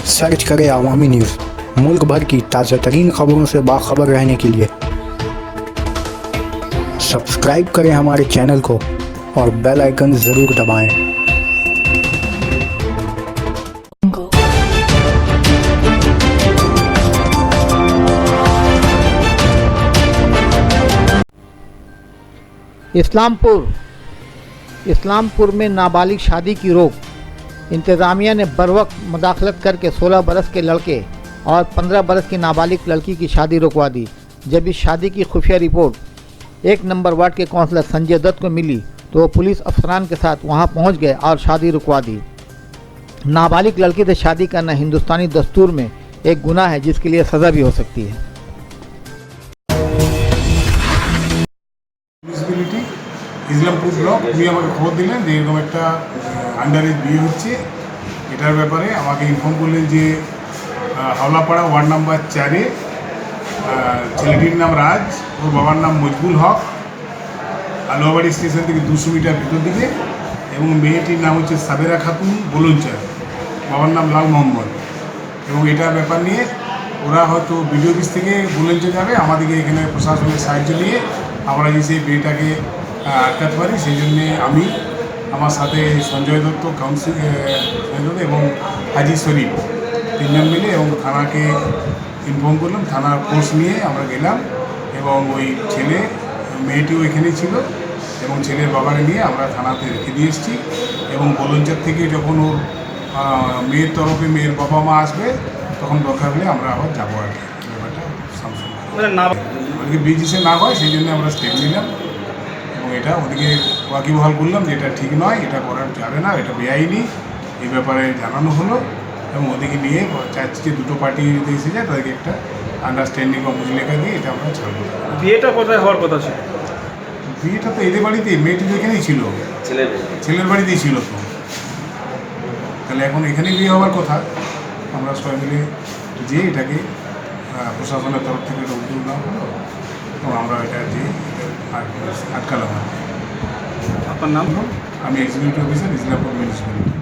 Search करें अवामी news. मुल्क भर की ताज़ा तरीन खबरों से बाखबर रहने के लिए सब्सक्राइब करें हमारे चैनल को और बेल आइकन ज़रूर दबाएं। इस्लामपुर में नाबालिग शादी की रोक। इंतज़ामिया ने बरवक्त मुदाखलत करके 16 बरस के लड़के और 15 बरस की नाबालिग लड़की की शादी रुकवा दी। जब इस शादी की खुफिया रिपोर्ट 1 नंबर वार्ड के काउंसलर संजय दत्त को मिली तो वो पुलिस अफसरान के साथ वहां पहुंच गए और शादी रुकवा दी। नाबालिग लड़की से शादी करना हिंदुस्तानी दस्तूर में एक गुनाह है जिसके लिए सज़ा भी हो सकती है। ইসলামপুর ব্লক উনি আমাকে খবর দিলেন যে এরকম একটা আন্ডারেজ বিয়ে হচ্ছে। এটার ব্যাপারে আমাকে ইনফর্ম করলেন যে হাওলাপাড়া ওয়ার্ড নাম্বার 4-এ ছেলেটির নাম রাজ, ওর বাবার নাম মজবুল হক, আলোয়াবাড়ি স্টেশন থেকে 200 মিটার ভেতর দিকে, এবং মেয়েটির নাম হচ্ছে সাবেরা খাতুন বলঞ্চার, বাবার নাম লাল মোহাম্মদ। এবং এটার ব্যাপার নিয়ে ওরা হয়তো বিডিও অফিস থেকে বলঞ্চে যাবে, আমাদেরকে এখানে প্রশাসনের সাহায্য নিয়ে আমরা যে সেই বিয়েটাকে আটকাতে পারি। সেই জন্যে আমি আমার সাথে সঞ্জয় দত্ত কাউন্সিল এবং হাজি শরীফ 3 জন মিলে এবং থানাকে ইনফর্ম করলাম। থানার ফোর্স নিয়ে আমরা গেলাম এবং ওই ছেলে মেয়েটিও এখানেই ছিল এবং ছেলের বাবাকে নিয়ে আমরা থানাতে রেখে দিয়ে এসেছি। এবং বলঞ্চার থেকে যখন ওর মেয়ের তরফে মেয়ের বাবা মা আসবে তখন দরকার হলে আমরা আবার যাবো আর কি। ব্যাপারটা আমাদেরকে বিজিসে না হয় সেই জন্য আমরা স্টেপ নিলাম এবং এটা ওদিকে ওয়াকিবহাল করলাম যে এটা ঠিক নয়, এটা করা যাবে না, এটা বেআইনি। এই ব্যাপারে জানানো হলো এবং ওদিকে নিয়ে চাচ্ছি যে দুটো পার্টি যদি এসে যায় তাদেরকে একটা আন্ডারস্ট্যান্ডিং বা মুজলেখা দিয়ে এটা আমরা ছাড়বো। বিয়েটা কোথায় হওয়ার কথা ছিল? বিয়েটা তো এদের বাড়িতেই, মেয়েটি তো এখানেই ছিল, ছেলের বাড়িতেই ছিল। তো তাহলে এখন এখানেই বিয়ে হওয়ার কথা। আমরা সবাই মিলে যে এটাকে প্রশাসনের তরফ থেকে এটা উদ্যোগ নেওয়া হলো এবং আমরা এটা যে আটকালাম। আপনার নাম? আমি এক্সিকিউটিভ অফিসার ইসলামপুর মিউনিসিপ্যালিটি।